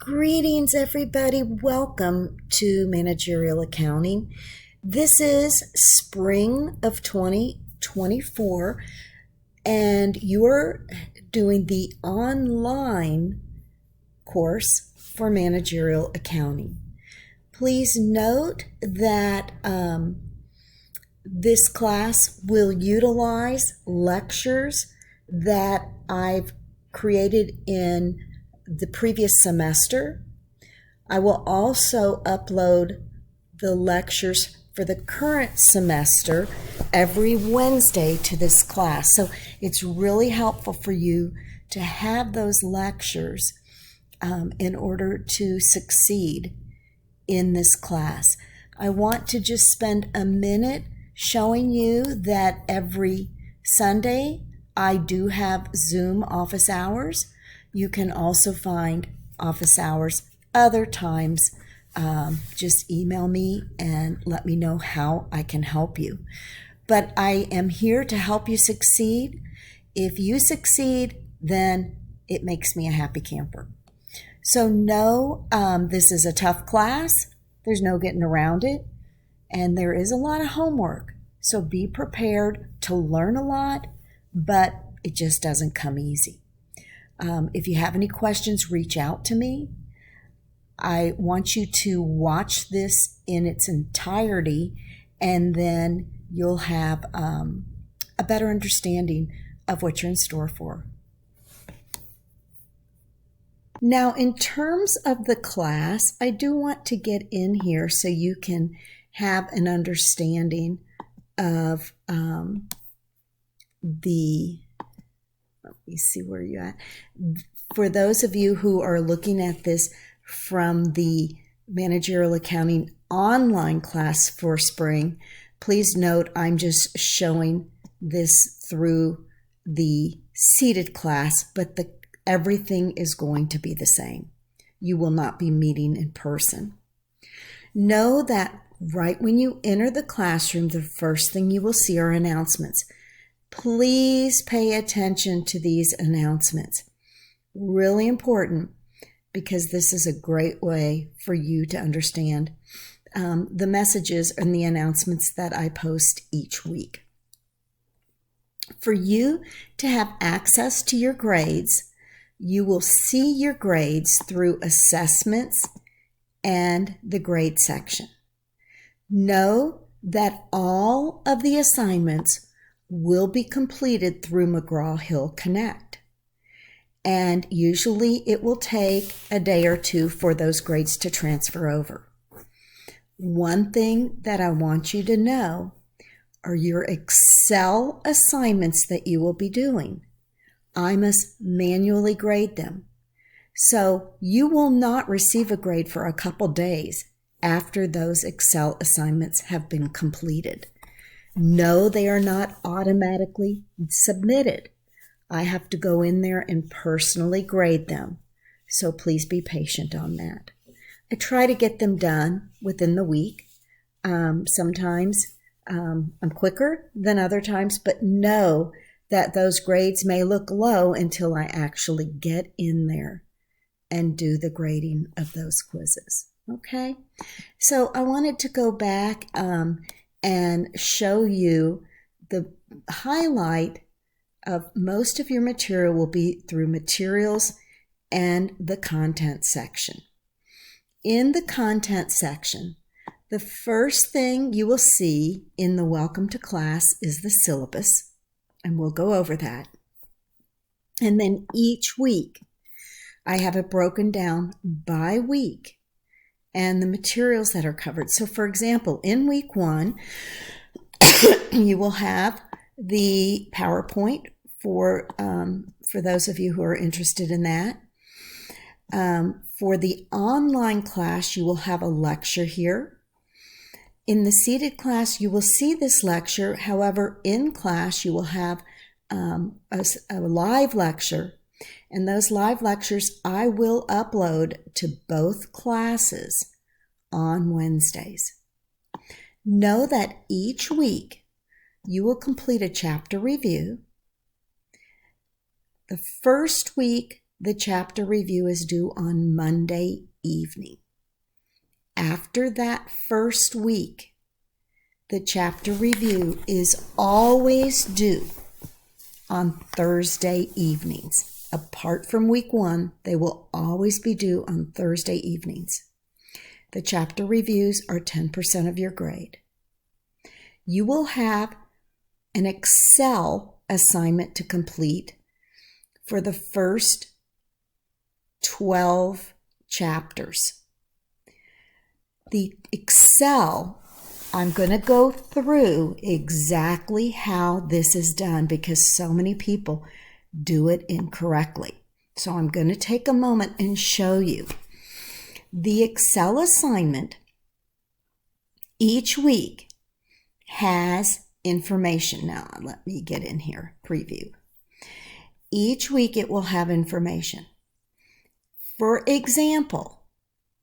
Greetings, everybody. Welcome to Managerial Accounting. This is spring of 2024, and you're doing the online course for Managerial Accounting. Please note that this class will utilize lectures that I've created in the previous semester. I will also upload the lectures for the current semester every Wednesday to this class. So it's really helpful for you to have those lectures in order to succeed in this class. I want to just spend a minute showing you that every Sunday I do have Zoom office hours. You can also find office hours other times. Just email me and let me know how I can help you. But I am here to help you succeed. If you succeed, then it makes me a happy camper. So know this is a tough class. There's no getting around it. And there is a lot of homework. So be prepared to learn a lot, but it just doesn't come easy. If you have any questions, reach out to me. I want you to watch this in its entirety, and then you'll have a better understanding of what you're in store for. Now, in terms of the class, I do want to get in here so you can have an understanding of let me see where you're at. For those of you who are looking at this from the Managerial Accounting online class for spring, please note I'm just showing this through the seated class, but everything is going to be the same. You will not be meeting in person. Know that right when you enter the classroom, the first thing you will see are announcements. Please pay attention to these announcements. Really important, because this is a great way for you to understand the messages and the announcements that I post each week. For you to have access to your grades, you will see your grades through assessments and the grade section. Know that all of the assignments will be completed through McGraw-Hill Connect. And usually it will take a day or two for those grades to transfer over. One thing that I want you to know are your Excel assignments that you will be doing. I must manually grade them. So you will not receive a grade for a couple days after those Excel assignments have been completed. No, they are not automatically submitted. I have to go in there and personally grade them. So please be patient on that. I try to get them done within the week. Sometimes I'm quicker than other times, but know that those grades may look low until I actually get in there and do the grading of those quizzes. Okay? So I wanted to go back and show you the highlight of most of your material will be through materials and the content section. In the content section, the first thing you will see in the Welcome to Class is the syllabus, and we'll go over that. And then each week, I have it broken down by week and the materials that are covered. So for example, in week 1, you will have the PowerPoint for those of you who are interested in that. For the online class, you will have a lecture here. In the seated class, you will see this lecture. However, in class, you will have a live lecture. And those live lectures I will upload to both classes on Wednesdays. Know that each week you will complete a chapter review. The first week the chapter review is due on Monday evening. After that first week, the chapter review is always due on Thursday evenings. Apart from week 1, they will always be due on Thursday evenings. The chapter reviews are 10% of your grade. You will have an Excel assignment to complete for the first 12 chapters. The Excel, I'm going to go through exactly how this is done because so many people do it incorrectly. So I'm going to take a moment and show you. The Excel assignment each week has information. Now, let me get in here, preview. Each week it will have information. For example,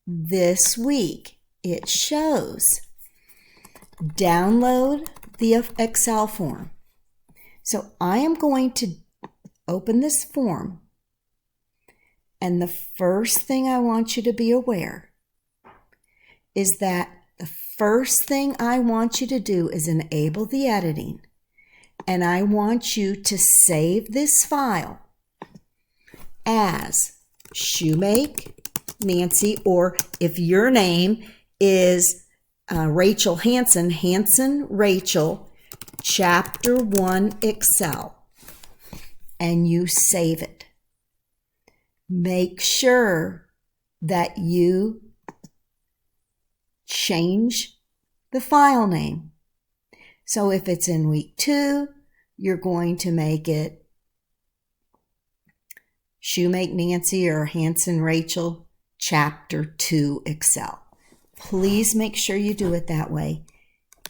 this week it shows download the Excel form. So I am going to open this form, and the first thing I want you to be aware is that the first thing I want you to do is enable the editing, and I want you to save this file as Shoemake Nancy, or if your name is Rachel Hanson, Hanson Rachel, Chapter 1 Excel, and you save it. Make sure that you change the file name. So if it's in week 2, you're going to make it Shoemake Nancy or Hanson Rachel, Chapter 2 Excel. Please make sure you do it that way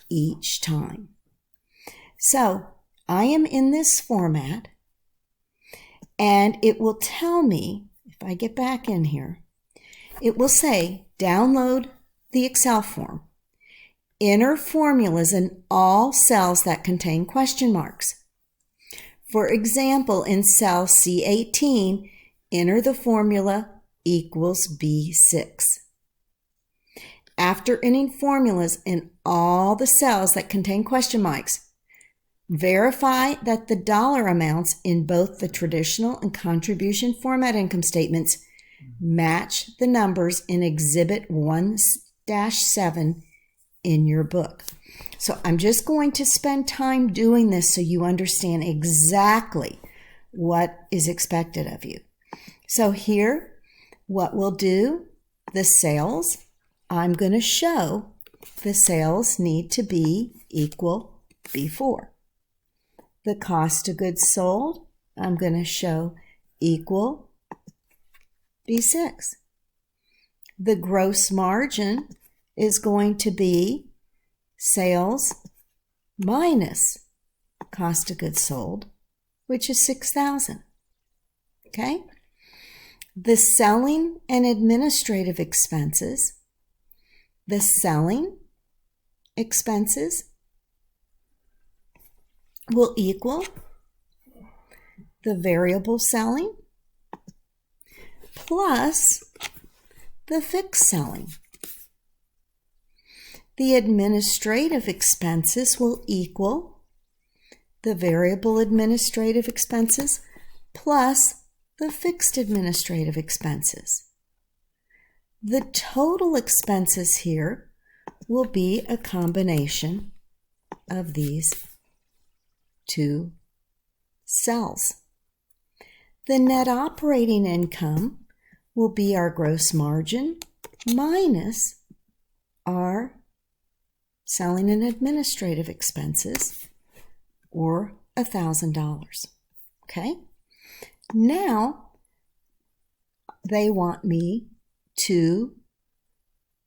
each time. So I am in this format, and it will tell me, if I get back in here, it will say download the Excel form. Enter formulas in all cells that contain question marks. For example, in cell C18, enter the formula equals B6. After entering formulas in all the cells that contain question marks, verify that the dollar amounts in both the traditional and contribution format income statements match the numbers in Exhibit 1-7 in your book. So I'm just going to spend time doing this so you understand exactly what is expected of you. So here, what we'll do, the sales, I'm going to show the sales need to be equal B4. The cost of goods sold, I'm going to show equal B6. The gross margin is going to be sales minus cost of goods sold, which is $6,000. Okay? The selling and administrative expenses, the selling expenses will equal the variable selling plus the fixed selling. The administrative expenses will equal the variable administrative expenses plus the fixed administrative expenses. The total expenses here will be a combination of these two cells. The net operating income will be our gross margin minus our selling and administrative expenses, or $1,000. Okay? Now, they want me to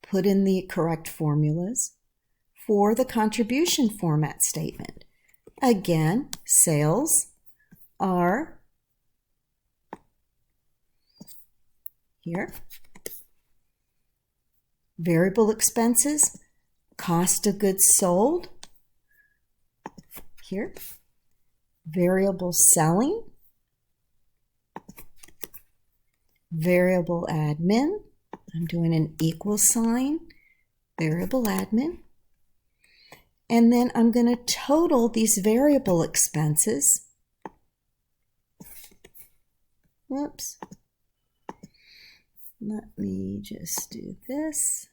put in the correct formulas for the contribution format statement. Again, sales are here. Variable expenses, cost of goods sold, here. Variable selling, variable admin. I'm doing an equal sign, variable admin. And then I'm going to total these variable expenses. Whoops. Let me just do this.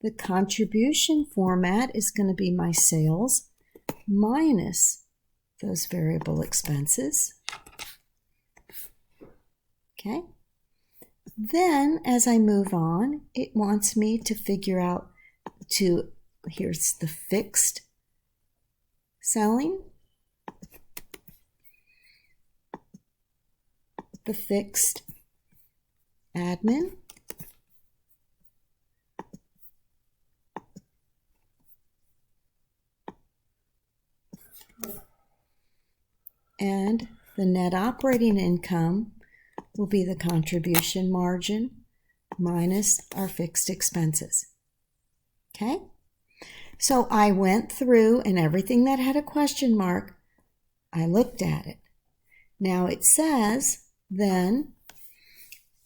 The contribution format is going to be my sales minus those variable expenses. Okay. Then as I move on, it wants me to figure out here's the fixed selling, the fixed admin, and the net operating income will be the contribution margin minus our fixed expenses. Okay? So I went through, and everything that had a question mark, I looked at it. Now it says, then,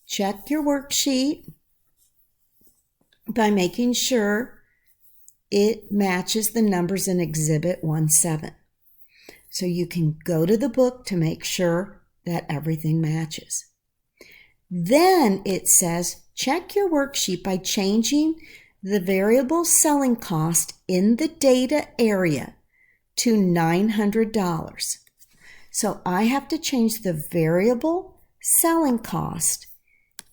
check your worksheet by making sure it matches the numbers in Exhibit 1-7. So you can go to the book to make sure that everything matches. Then it says, check your worksheet by changing the variable selling cost in the data area to $900. So I have to change the variable selling cost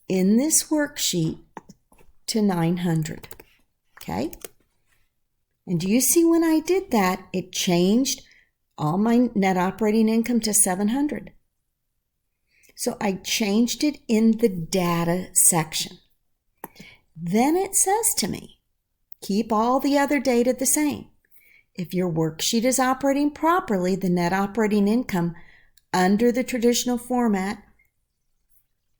in this worksheet to $900. Okay? And do you see when I did that, it changed all my net operating income to $700. So I changed it in the data section. Then it says to me, keep all the other data the same. If your worksheet is operating properly, the net operating income under the traditional format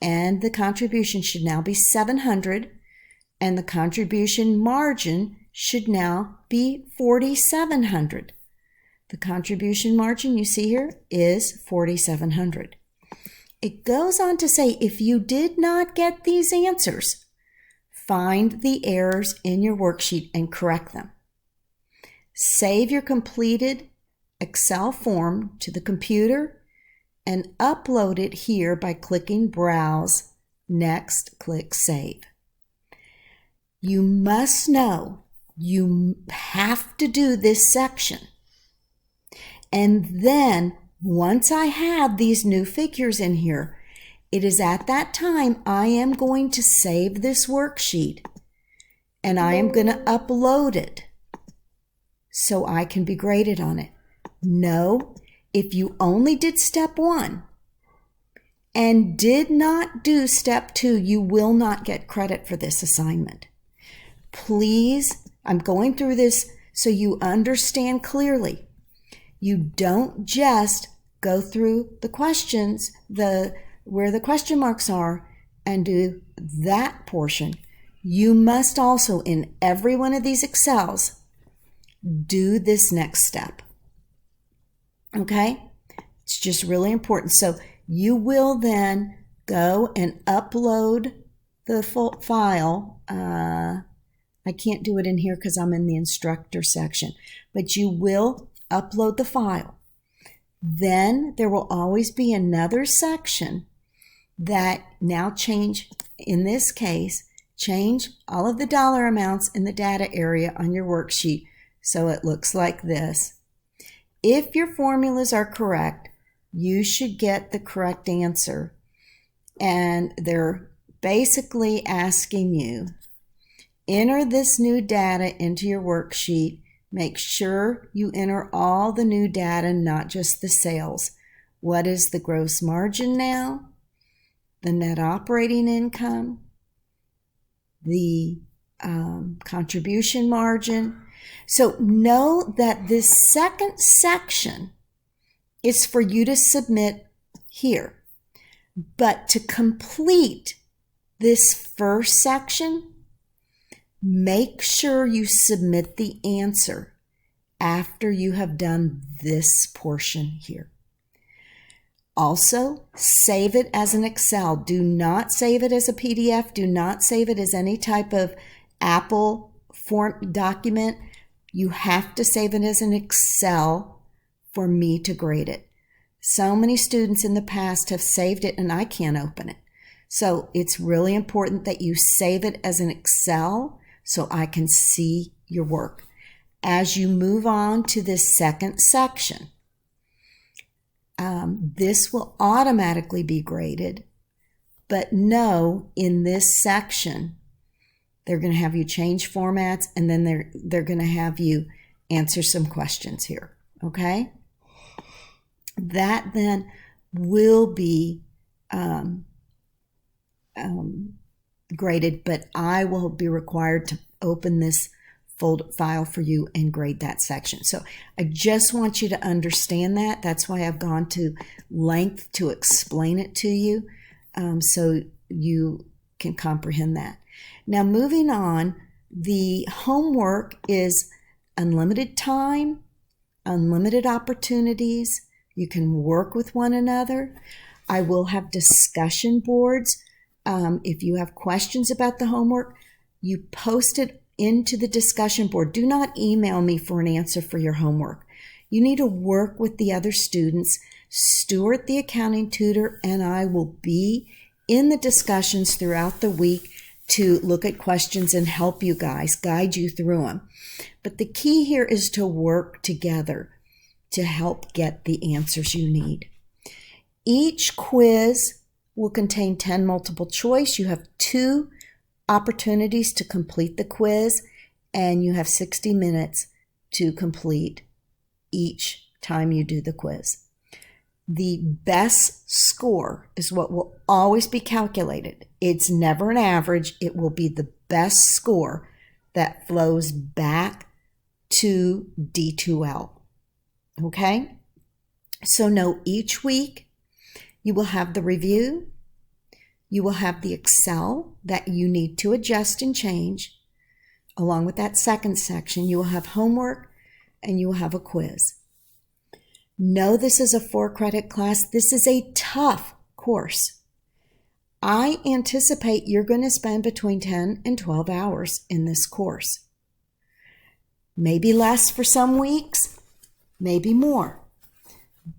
and the contribution should now be $700, and the contribution margin should now be $4,700. The contribution margin you see here is $4,700. It goes on to say, if you did not get these answers, find the errors in your worksheet and correct them. Save your completed Excel form to the computer and upload it here by clicking Browse. Next, click Save. You must know you have to do this section. And then once I have these new figures in here, it is at that time I am going to save this worksheet and I am going to upload it so I can be graded on it. No, if you only did step 1 and did not do step 2, you will not get credit for this assignment. Please, I'm going through this so you understand clearly. You don't just go through the questions, where the question marks are, and do that portion. You must also, in every one of these Excels, do this next step. Okay? It's just really important. So you will then go and upload the full file. I can't do it in here because I'm in the instructor section, but you will upload the file. Then there will always be another section that now change, in this case, change all of the dollar amounts in the data area on your worksheet so it looks like this. If your formulas are correct, you should get the correct answer. And they're basically asking you, enter this new data into your worksheet. Make sure you enter all the new data, not just the sales. What is the gross margin now? The net operating income? The contribution margin? So know that this second section is for you to submit here. But to complete this first section, make sure you submit the answer after you have done this portion here. Also, save it as an Excel. Do not save it as a PDF. Do not save it as any type of Apple form document. You have to save it as an Excel for me to grade it. So many students in the past have saved it and I can't open it. So it's really important that you save it as an Excel so I can see your work. As you move on to this second section, this will automatically be graded, but no, in this section, they're going to have you change formats, and then they're going to have you answer some questions here, okay? That then will be graded, but I will be required to open this file for you and grade that section. So I just want you to understand that. That's why I've gone to length to explain it to you, so you can comprehend that. Now, moving on, the homework is unlimited time, unlimited opportunities. You can work with one another. I will have discussion boards. If you have questions about the homework, you post it into the discussion board. Do not email me for an answer for your homework. You need to work with the other students. Stuart, the accounting tutor, and I will be in the discussions throughout the week to look at questions and help you guys, guide you through them. But the key here is to work together to help get the answers you need. Each quiz will contain 10 multiple choice. You have 2 opportunities to complete the quiz, and you have 60 minutes to complete each time you do the quiz. The best score is what will always be calculated. It's never an average. It will be the best score that flows back to D2L. Okay? So know each week you will have the review. You will have the Excel that you need to adjust and change. Along with that second section, you will have homework and you will have a quiz. Know this is a 4-credit class. This is a tough course. I anticipate you're going to spend between 10 and 12 hours in this course. Maybe less for some weeks, maybe more.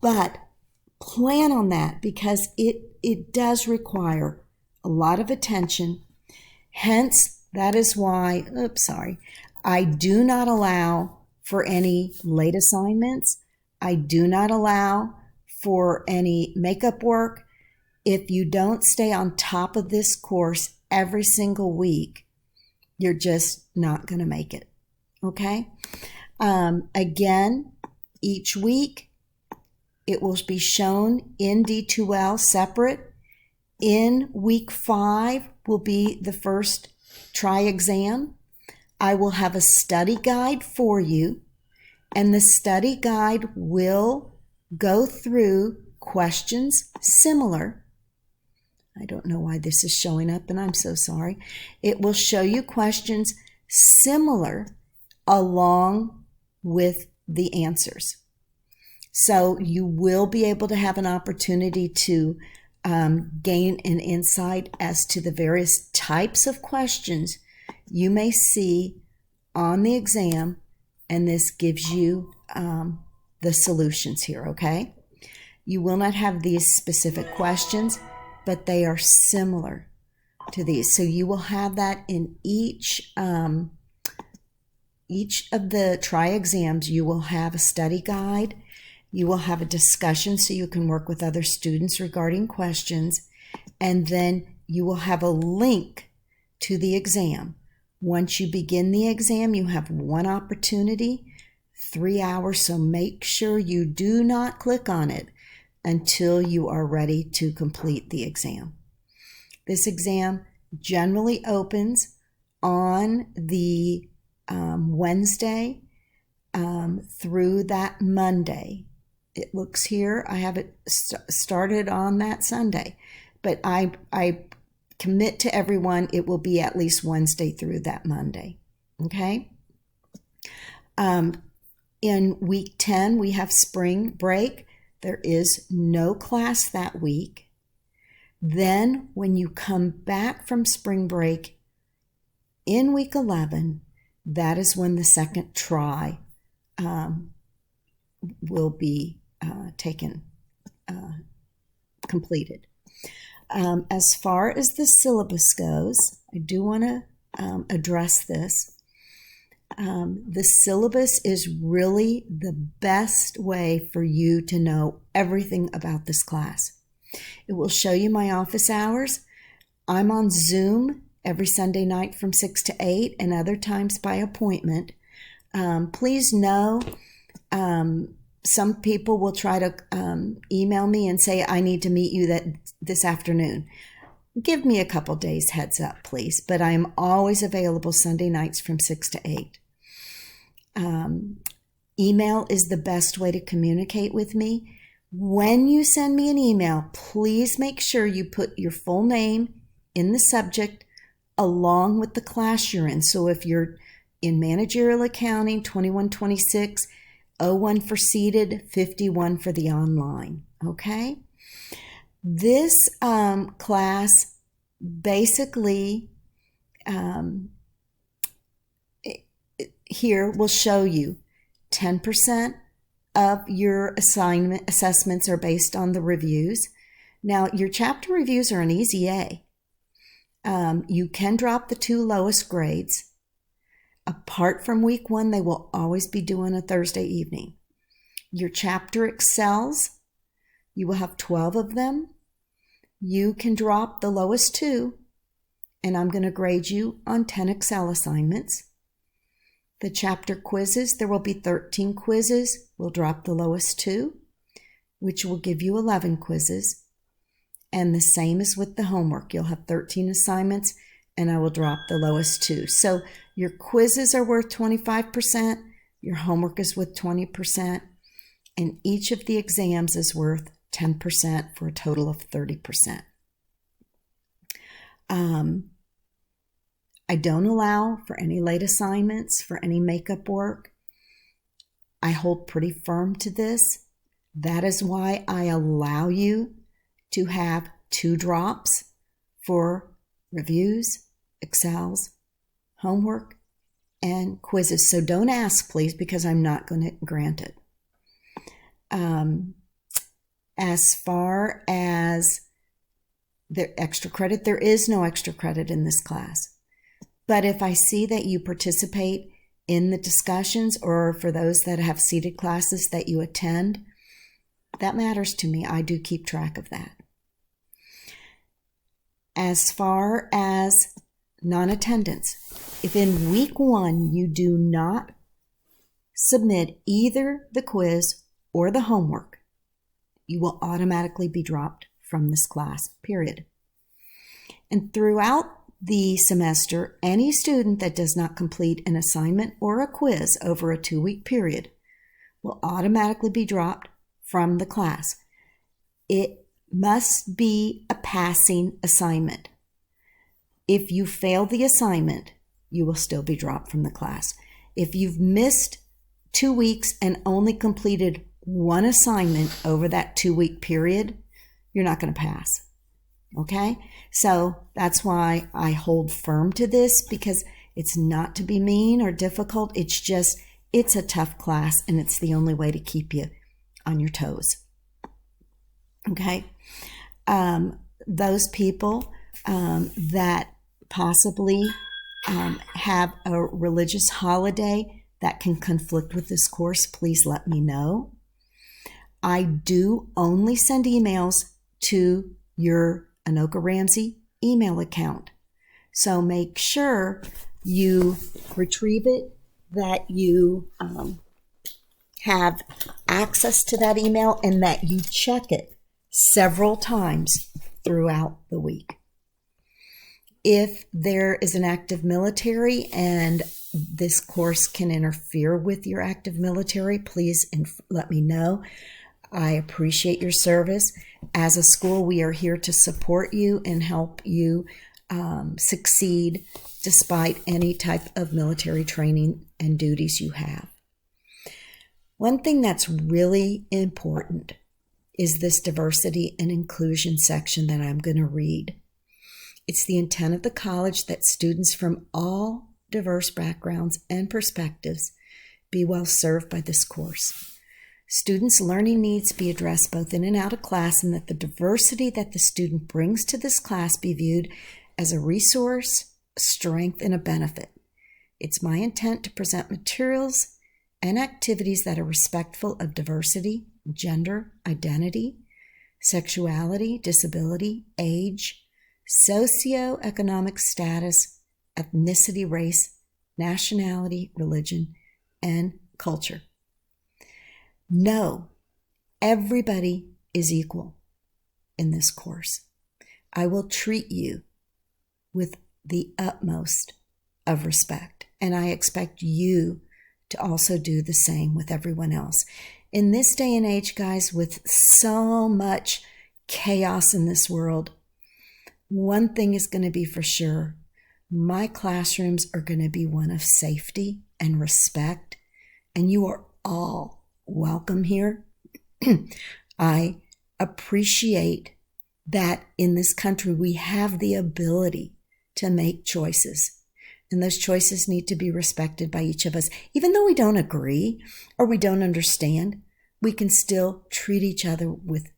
But plan on that because it does require a lot of attention. Hence, that is why, I do not allow for any late assignments. I do not allow for any makeup work. If you don't stay on top of this course every single week, you're just not going to make it. Okay? Again, each week, it will be shown in D2L separate. In week 5 will be the first try exam. I will have a study guide for you, and the study guide will go through questions similar. I don't know why this is showing up, and I'm so sorry. It will show you questions similar along with the answers. So you will be able to have an opportunity to gain an insight as to the various types of questions you may see on the exam, and this gives you the solutions here, okay? You will not have these specific questions, but they are similar to these. So you will have that in each of the try exams. You will have a study guide. You will have a discussion so you can work with other students regarding questions. And then you will have a link to the exam. Once you begin the exam, you have one opportunity, 3 hours. So make sure you do not click on it until you are ready to complete the exam. This exam generally opens on the Wednesday through that Monday. It looks here, I have it started on that Sunday, but I commit to everyone it will be at least Wednesday through that Monday. Okay? In week 10, we have spring break. there is no class that week. Then when you come back from spring break in week 11, that is when the second try will be completed. As far as the syllabus goes, I do want to address this. The syllabus is really the best way for you to know everything about this class. It will show you my office hours. I'm on Zoom every Sunday night from 6 to 8 and other times by appointment. Please know some people will try to email me and say, I need to meet you this afternoon. Give me a couple days heads up, please. But I am always available Sunday nights from 6 to 8. Email is the best way to communicate with me. When you send me an email, please make sure you put your full name in the subject along with the class you're in. So if you're in managerial accounting, 2126, 01 for seated, 51 for the online, okay? This class basically here will show you 10% of your assessments are based on the reviews. Now, your chapter reviews are an easy A. You can drop the 2 lowest grades. Apart from week 1, they will always be due on a Thursday evening. Your chapter excels. You will have 12 of them. You can drop the lowest 2, and I'm going to grade you on 10 Excel assignments. The chapter quizzes, there will be 13 quizzes. We'll drop the lowest 2, which will give you 11 quizzes. And the same as with the homework. You'll have 13 assignments, and I will drop the lowest 2. So your quizzes are worth 25%, your homework is worth 20%, and each of the exams is worth 10% for a total of 30%. I don't allow for any late assignments, for any makeup work. I hold pretty firm to this. That is why I allow you to have 2 drops for reviews, Excels, homework, and quizzes. So don't ask, please, because I'm not going to grant it. As far as the extra credit, there is no extra credit in this class. But if I see that you participate in the discussions, or for those that have seated classes that you attend, that matters to me. I do keep track of that. As far as non-attendance, if in week 1 you do not submit either the quiz or the homework, you will automatically be dropped from this class, period. And throughout the semester, any student that does not complete an assignment or a quiz over a 2-week period will automatically be dropped from the class. It must be a passing assignment. If you fail the assignment, you will still be dropped from the class. If you've missed 2 weeks and only completed 1 assignment over that 2-week period, you're not going to pass. Okay? So that's why I hold firm to this, because it's not to be mean or difficult. It's a tough class, and it's the only way to keep you on your toes. Okay? Those people that possibly have a religious holiday that can conflict with this course, please let me know. I do only send emails to your Anoka Ramsey email account. So make sure you retrieve it, that you have access to that email, and that you check it several times throughout the week. If there is an active military and this course can interfere with your active military, please let me know. I appreciate your service. As a school, we are here to support you and help you succeed despite any type of military training and duties you have. One thing that's really important is this diversity and inclusion section that I'm going to read. It's the intent of the college that students from all diverse backgrounds and perspectives be well served by this course. Students' learning needs be addressed both in and out of class, and that the diversity that the student brings to this class be viewed as a resource, a strength, and a benefit. It's my intent to present materials and activities that are respectful of diversity, gender, identity, sexuality, disability, age, socioeconomic status, ethnicity, race, nationality, religion, and culture. No, everybody is equal in this course. I will treat you with the utmost of respect, and I expect you to also do the same with everyone else. In this day and age, guys, with so much chaos in this world, one thing is going to be for sure. My classrooms are going to be one of safety and respect, and you are all welcome here. I appreciate that in this country we have the ability to make choices, and those choices need to be respected by each of us. Even though we don't agree or we don't understand, we can still treat each other with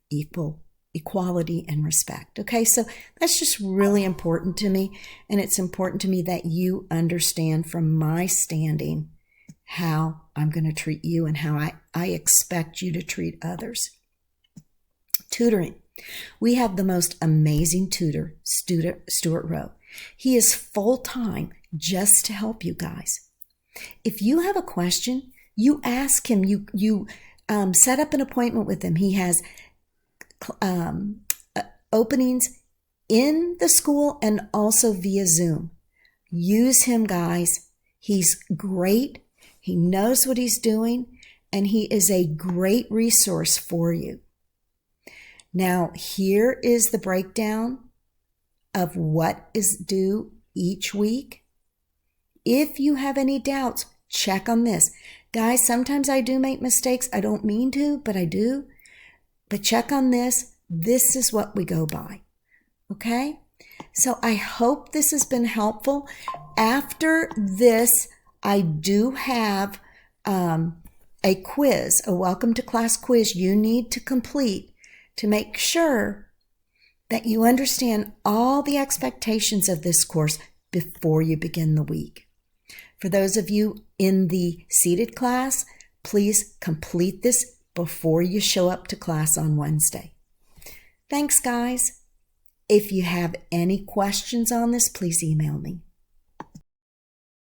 equality and respect. Okay, so that's just really important to me, and it's important to me that you understand from my standing how I'm going to treat you and how I expect you to treat others. Tutoring. We have the most amazing tutor, Stuart Rowe. He is full-time just to help you guys. If you have a question, you ask him, you set up an appointment with him. He has openings in the school and also via Zoom. Use him, guys. He's great. He knows what he's doing, and he is a great resource for you. Now, here is the breakdown of what is due each week. If you have any doubts, check on this. Guys, sometimes I do make mistakes. I don't mean to, but I do. But check on this. This is what we go by. Okay? So I hope this has been helpful. After this, I do have a quiz, a welcome to class quiz you need to complete to make sure that you understand all the expectations of this course before you begin the week. For those of you in the seated class, please complete this before you show up to class on Wednesday. Thanks, guys. If you have any questions on this, please email me.